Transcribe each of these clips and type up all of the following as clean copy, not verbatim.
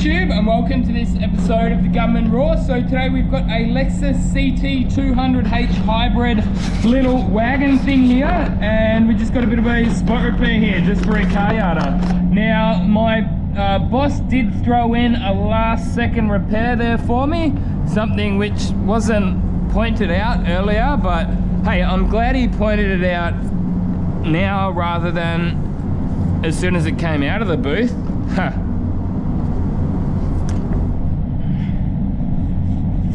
YouTube and welcome to this episode of the Gunman Raw. So today we've got a Lexus CT200H hybrid little wagon thing here, and we just got a bit of a spot repair here just for a car yarder. Now my boss did throw in a last second repair there for me, something which wasn't pointed out earlier, but hey, I'm glad he pointed it out now rather than as soon as it came out of the booth.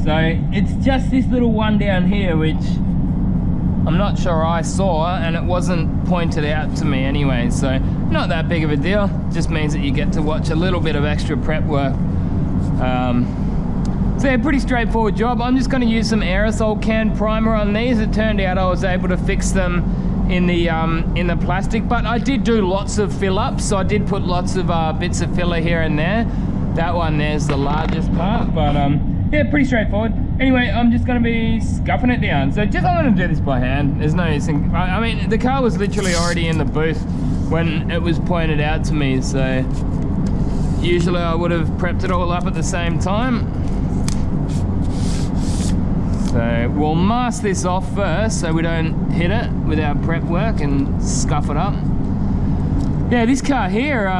So it's just this little one down here which I'm not sure I saw, and it wasn't pointed out to me anyway, so not that big of a deal. Just means that you get to watch a little bit of extra prep work. So yeah, pretty straightforward job. I'm just going to use some aerosol can primer on these. It turned out I was able to fix them in the plastic, but I did do lots of fill ups, so I did put lots of bits of filler here and there. That one there's the largest part, but yeah, pretty straightforward. Anyway, I'm just going to be scuffing it down. So I'm going to do this by hand. There's no use in, I mean, the car was literally already in the booth when it was pointed out to me, so usually I would have prepped it all up at the same time. So we'll mask this off first so we don't hit it with our prep work and scuff it up. Yeah, this car here,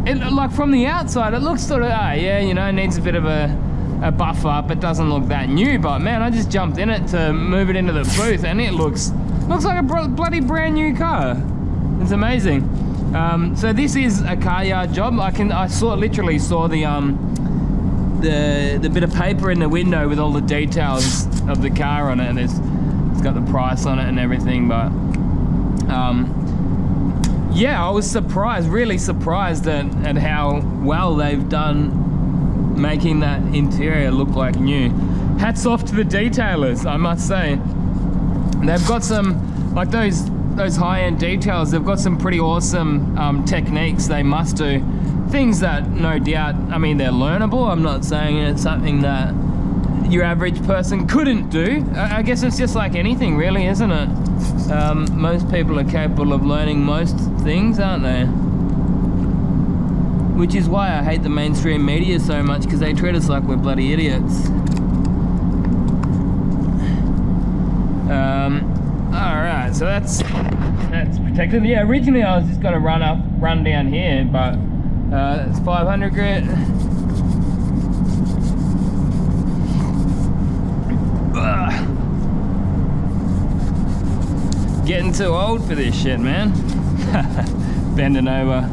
like from the outside, it looks sort of, yeah, you know, needs a bit of a buff up. It doesn't look that new, but man, I just jumped in it to move it into the booth and it looks like a bloody brand new car. It's amazing. So this is a car yard job. Literally saw the bit of paper in the window with all the details of the car on it, and it's got the price on it and everything, but yeah, I was surprised, really surprised at how well they've done making that interior look like new. Hats off to the detailers, I must say. They've got some, like those high-end details, they've got some pretty awesome techniques they must do. Things that, no doubt, I mean, they're learnable. I'm not saying it's something that your average person couldn't do. I guess it's just like anything, really, isn't it? Most people are capable of learning most things, aren't they? Which is why I hate the mainstream media so much, because they treat us like we're bloody idiots. Alright, so that's protected. Yeah, originally I was just going to run down here, but it's 500 grit. Getting too old for this shit, man. Bending over.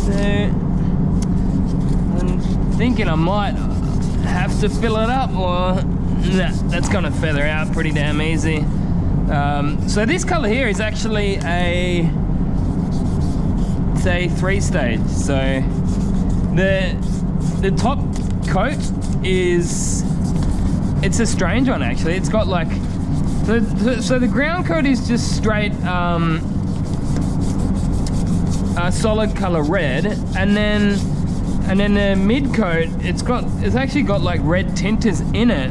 So I'm thinking I might have to fill it up, or nah, that's gonna feather out pretty damn easy. So this color here is actually a 3-stage. So the top coat it's a strange one actually. It's got like so the ground coat is just straight solid color red, and then the mid coat it's actually got like red tinters in it,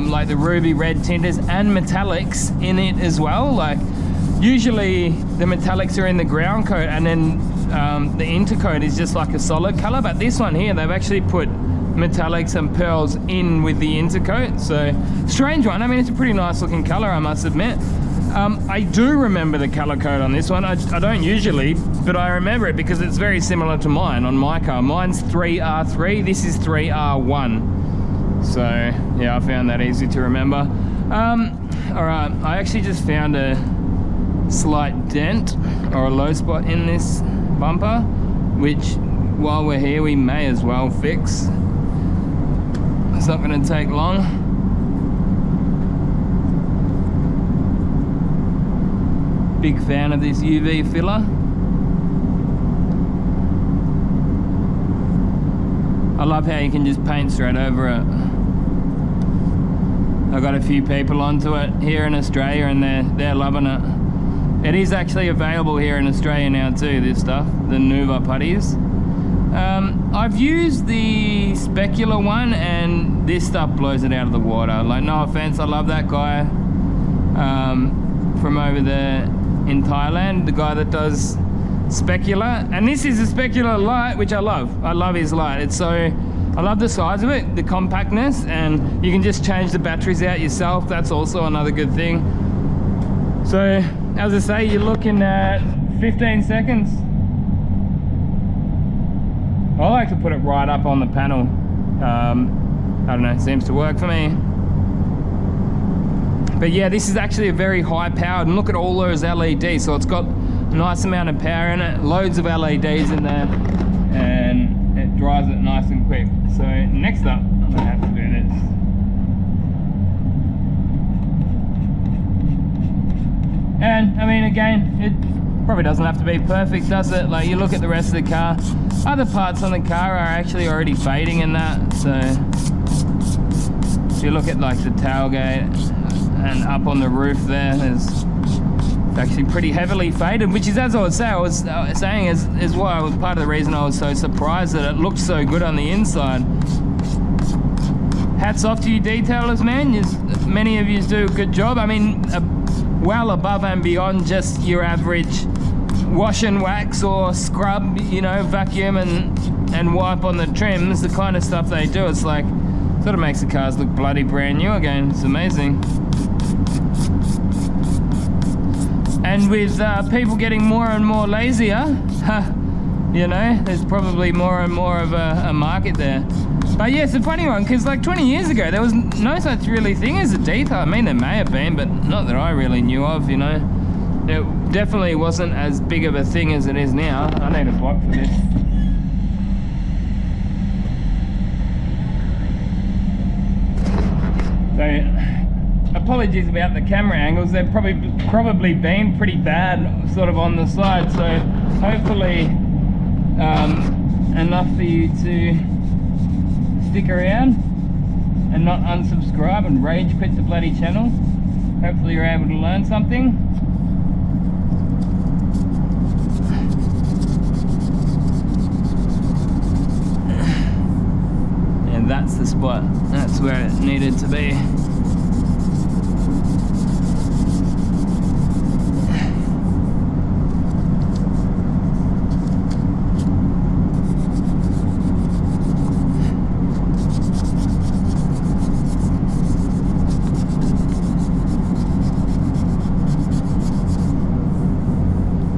like the ruby red tinters and metallics in it as well. Like usually the metallics are in the ground coat, and then the intercoat is just like a solid color, but this one here they've actually put metallics and pearls in with the intercoat. So strange one. I mean, it's a pretty nice looking color, I must admit. I do remember the color code on this one. I don't usually, but I remember it because it's very similar to mine on my car. Mine's 3R3, this is 3R1. So yeah, I found that easy to remember. Alright, I actually just found a slight dent or a low spot in this bumper, which while we're here we may as well fix. It's not going to take long. Big fan of this UV filler. I love how you can just paint straight over it. I got a few people onto it here in Australia, and they're loving it. It is actually available here in Australia now too, this stuff, the Nuva putties. I've used the specular one, and this stuff blows it out of the water. Like, no offense, I love that guy. from over there in Thailand, the guy that does specular. And this is a specular light, which I love. I love his light. It's so, I love the size of it, the compactness, and you can just change the batteries out yourself. That's also another good thing. So, as I say, you're looking at 15 seconds. I like to put it right up on the panel. I don't know, it seems to work for me. But yeah, this is actually a very high powered, and look at all those LEDs. So it's got a nice amount of power in it, loads of LEDs in there, and it drives it nice and quick. So next up, I'm gonna have to do this. And I mean, again, it probably doesn't have to be perfect, does it? Like, you look at the rest of the car, other parts on the car are actually already fading in that. So if you look at like the tailgate and up on the roof there, it's actually pretty heavily faded, which is, as I was saying, is why part of the reason I was so surprised that it looked so good on the inside. Hats off to you detailers, man. Many of you do a good job. I mean, well above and beyond just your average wash and wax or scrub, you know, vacuum and wipe on the trims. The kind of stuff they do, it's like, sort of makes the cars look bloody brand new again. It's amazing. And with people getting more and more lazier, you know, there's probably more and more of a market there. But yeah, it's a funny one, because like 20 years ago, there was no such really thing as a detail. I mean, there may have been, but not that I really knew of, you know. It definitely wasn't as big of a thing as it is now. I need a block for this. So, apologies about the camera angles. They've probably been pretty bad sort of on the side. So, hopefully enough for you to stick around and not unsubscribe and rage quit the bloody channel. Hopefully you're able to learn something. And that's the spot. That's where it needed to be.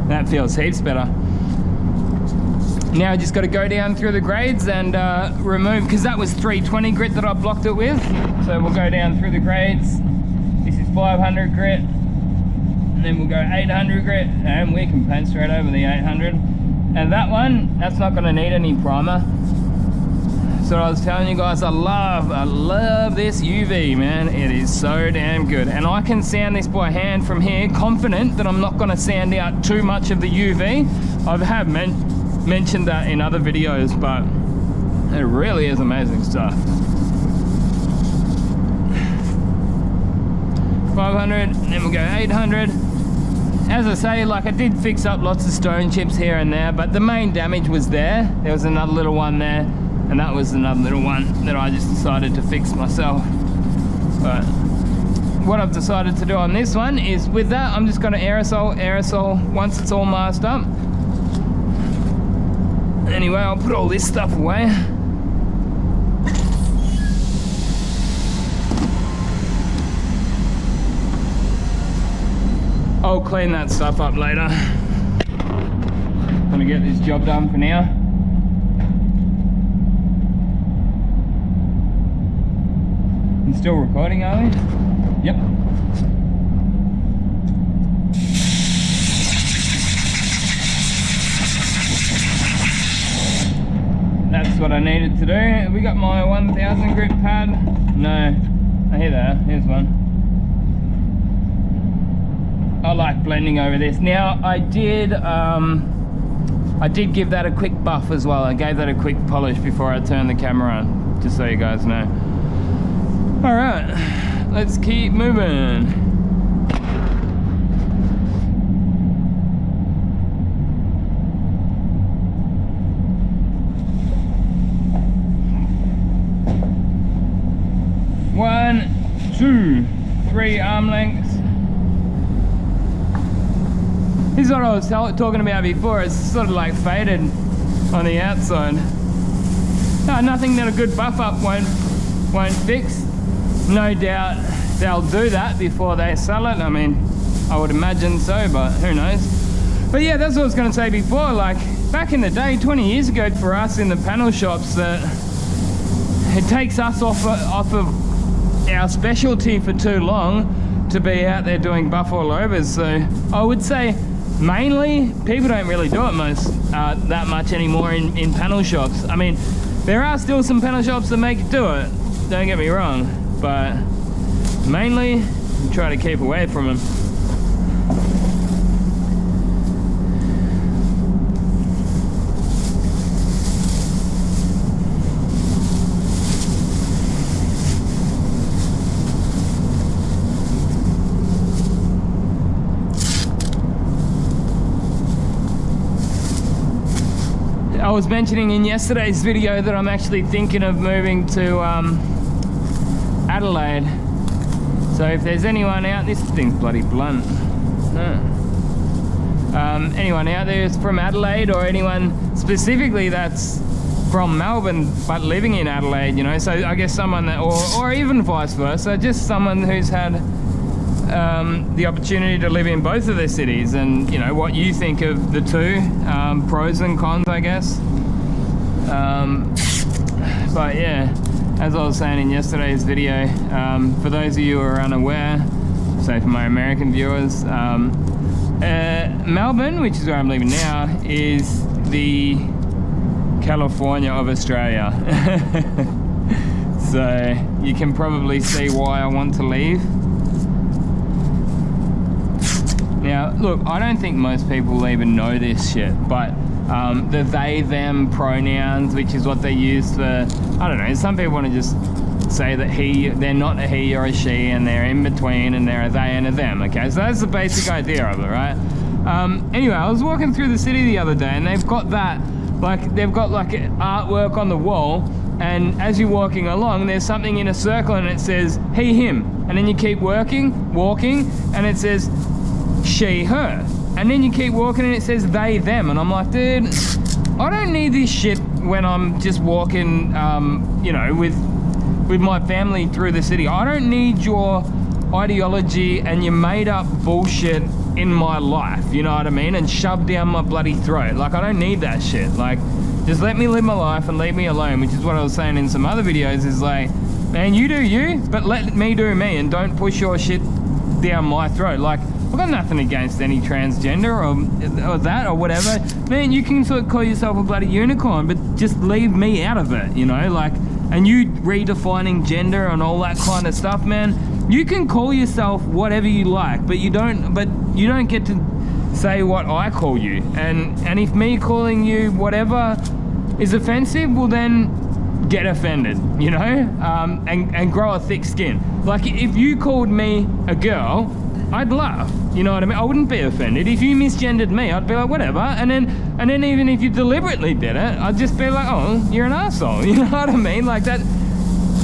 That feels heaps better. Now I just got to go down through the grades and remove, because that was 320 grit that I blocked it with. So we'll go down through the grades. This is 500 grit, and then we'll go 800 grit, and we can paint straight over the 800. And that one, that's not going to need any primer. So I was telling you guys, I love this UV, man. It is so damn good. And I can sand this by hand from here, confident that I'm not going to sand out too much of the UV. I have mentioned that in other videos, but it really is amazing stuff. 500, and then we'll go 800. As I say, like, I did fix up lots of stone chips here and there, but the main damage was there. There was another little one there, and that was another little one that I just decided to fix myself. But what I've decided to do on this one is, with that, I'm just going to aerosol once it's all masked up. Anyway, I'll put all this stuff away. I'll clean that stuff up later. Gonna get this job done for now. I'm still recording, are we? Yep. That's what I needed to do. Have we got my 1000 grit pad? No. Oh, here they are. Here's one. I like blending over this. Now, I did give that a quick buff as well. I gave that a quick polish before I turned the camera on, just so you guys know. All right, let's keep moving. One, two, 3 arm lengths. This is what I was talking about before. It's sort of like faded on the outside. No, nothing that a good buff up won't fix. No doubt they'll do that before they sell it. I mean, I would imagine so, but who knows. But yeah, that's what I was going to say before. Like back in the day, 20 years ago, for us in the panel shops, that it takes us off of our specialty for too long to be out there doing buff all overs. So I would say mainly people don't really do it that much anymore in panel shops. I mean, there are still some panel shops that make you do it, don't get me wrong, but mainly try to keep away from them. I was mentioning in yesterday's video that I'm actually thinking of moving to Adelaide. So if there's anyone out, this thing's bloody blunt. Anyone out there who's from Adelaide, or anyone specifically that's from Melbourne but living in Adelaide, you know, so I guess someone that, or even vice versa, just someone who's had the opportunity to live in both of their cities, and you know what you think of the two, pros and cons, I guess. But yeah, as I was saying in yesterday's video, for those of you who are unaware, so for my American viewers, Melbourne, which is where I'm living now, is the California of Australia. So you can probably see why I want to leave. Now, look, I don't think most people even know this shit, but the they, them pronouns, which is what they use for, I don't know, some people want to just say that they're not a he or a she, and they're in between, and they're a they and a them, okay? So that's the basic idea of it, right? Anyway, I was walking through the city the other day, and they've got that, like, they've got like artwork on the wall, and as you're walking along, there's something in a circle, and it says he, him, and then you keep walking, and it says she, her, and then you keep walking and it says they, them, and I'm like, dude, I don't need this shit when I'm just walking, you know, with my family through the city. I don't need your ideology and your made up bullshit in my life, you know what I mean, and shoved down my bloody throat. Like, I don't need that shit. Like, just let me live my life and leave me alone, which is what I was saying in some other videos, is like, man, you do you, but let me do me, and don't push your shit down my throat. Like, I've got nothing against any transgender or that or whatever. Man, you can sort of call yourself a bloody unicorn, but just leave me out of it, you know? Like, and you redefining gender and all that kind of stuff, man, you can call yourself whatever you like, but you don't get to say what I call you. And if me calling you whatever is offensive, well then get offended, you know? And grow a thick skin. Like, if you called me a girl, I'd laugh, you know what I mean? I wouldn't be offended. If you misgendered me, I'd be like, whatever. And then even if you deliberately did it, I'd just be like, oh, you're an asshole. You know what I mean? Like, that,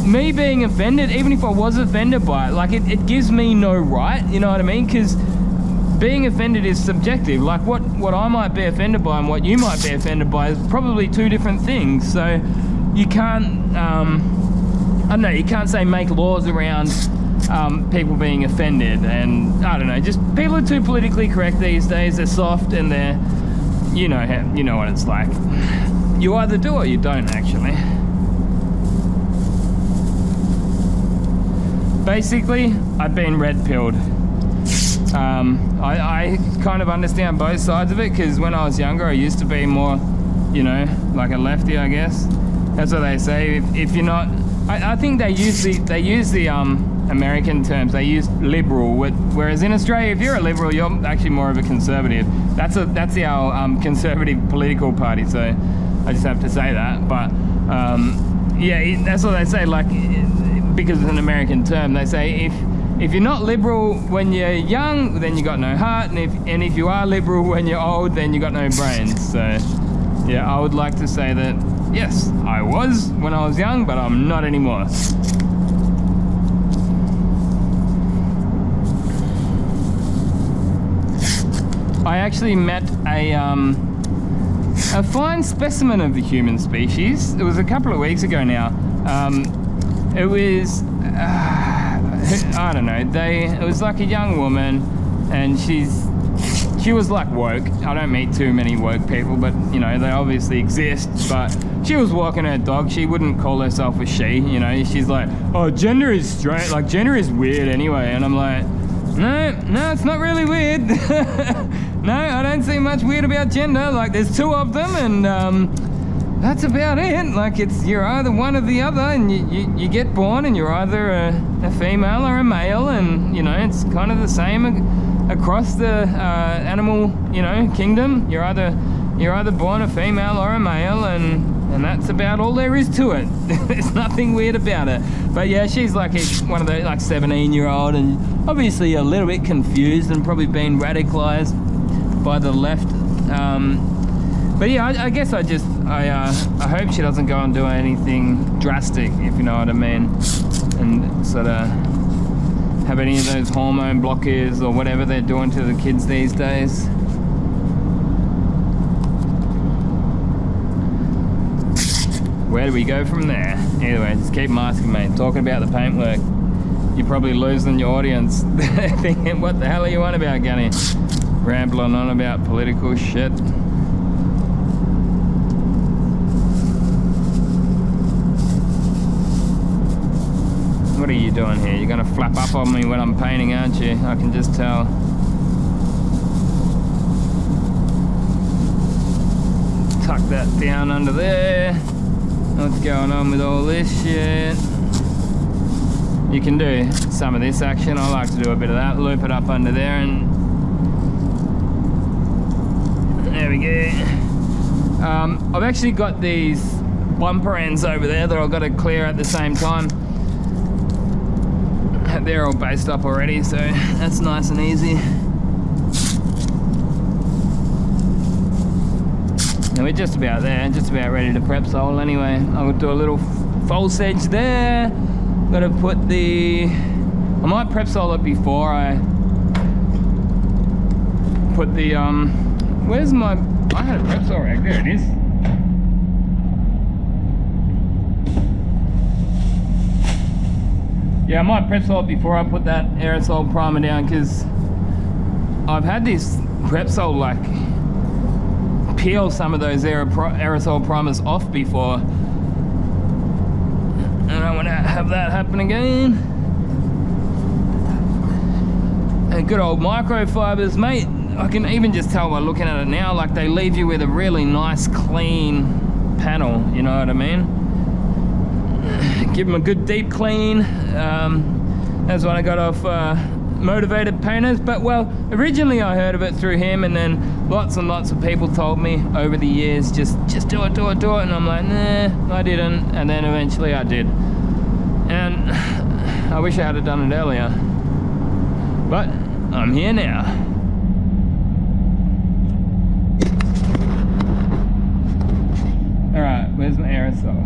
me being offended, even if I was offended by it, like, it gives me no right, you know what I mean? Because being offended is subjective. Like, what I might be offended by and what you might be offended by is probably two different things. So you can't, I don't know, you can't say make laws around people being offended, and I don't know, just people are too politically correct these days. They're soft, and they're, you know what it's like. You either do or you don't, actually. Basically, I've been red-pilled. I kind of understand both sides of it, because when I was younger, I used to be more, you know, like a lefty, I guess. That's what they say. If you're not, I think they use the American terms. They use liberal, whereas in Australia, if you're a liberal, you're actually more of a conservative. That's our conservative political party. So I just have to say that. But yeah, that's what they say. Like, because it's an American term, they say if you're not liberal when you're young, then you got no heart, and if you are liberal when you're old, then you got no brains. So yeah, I would like to say that yes, I was when I was young, but I'm not anymore. I actually met a fine specimen of the human species. It was a couple of weeks ago now. It was, I don't know, it was like a young woman, and she was like woke. I don't meet too many woke people, but you know, they obviously exist. But she was walking her dog. She wouldn't call herself a she, you know. She's like, oh, gender is strange, like gender is weird anyway. And I'm like, no, it's not really weird. No, I don't see much weird about gender. Like, there's two of them, and that's about it. Like, you're either one or the other, and you get born, and you're either a female or a male, and you know, it's kind of the same across the animal, you know, kingdom. You're either born a female or a male, and that's about all there is to it. There's nothing weird about it. But yeah, she's like one of those like 17-year-old, and obviously a little bit confused and probably been radicalized by the left. But yeah, I guess I hope she doesn't go and do anything drastic, if you know what I mean, and sort of have any of those hormone blockers or whatever they're doing to the kids these days. Where do we go from there? Anyway, just keep asking me. Talking about the paintwork. You're probably losing your audience. Thinking, what the hell are you on about, Gunny? Rambling on about political shit. What are you doing here? You're gonna flap up on me when I'm painting, aren't you? I can just tell. Tuck that down under there. What's going on with all this shit? You can do some of this action. I like to do a bit of that. Loop it up under there, and there we go. I've actually got these bumper ends over there that I've got to clear at the same time. They're all based up already, so that's nice and easy. And we're just about there, just about ready to prep sole anyway. I'll do a little false edge there. Got to put I might prep sole it before I put the, where's I had a prep sole rag, there it is. Yeah, I might prep sole it before I put that aerosol primer down, because I've had this prep sole like peel some of those aerosol primers off before, and I don't want to have that happen again. And good old microfibers, mate. I can even just tell by looking at it now, like they leave you with a really nice clean panel, you know what I mean? Give them a good deep clean. That's what I got off Motivated Painters. But well, originally I heard of it through him, and then lots and lots of people told me over the years, just do it. And I'm like, nah, I didn't. And then eventually I did. And I wish I had done it earlier. But I'm here now. All right, where's my aerosol?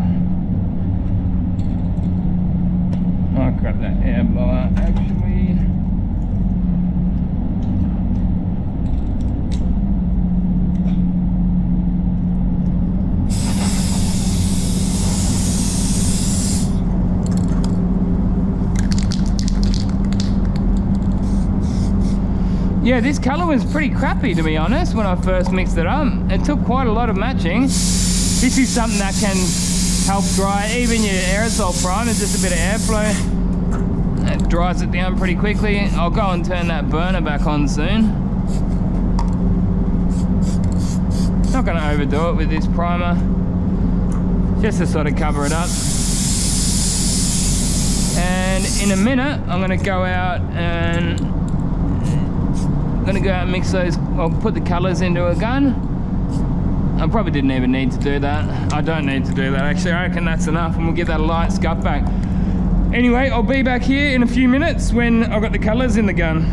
I'll grab that air blower, actually. Yeah, this color was pretty crappy, to be honest, when I first mixed it up. It took quite a lot of matching. This is something that can help dry even your aerosol primer, just a bit of airflow. It dries it down pretty quickly. I'll go and turn that burner back on soon. Not going to overdo it with this primer, just to sort of cover it up. And in a minute, I'm going to go out and mix those. I'll put the colors into a gun. I probably didn't even need to do that. I don't need to do that, actually. I reckon that's enough, and we'll give that a light scuff back. Anyway, I'll be back here in a few minutes when I've got the colors in the gun.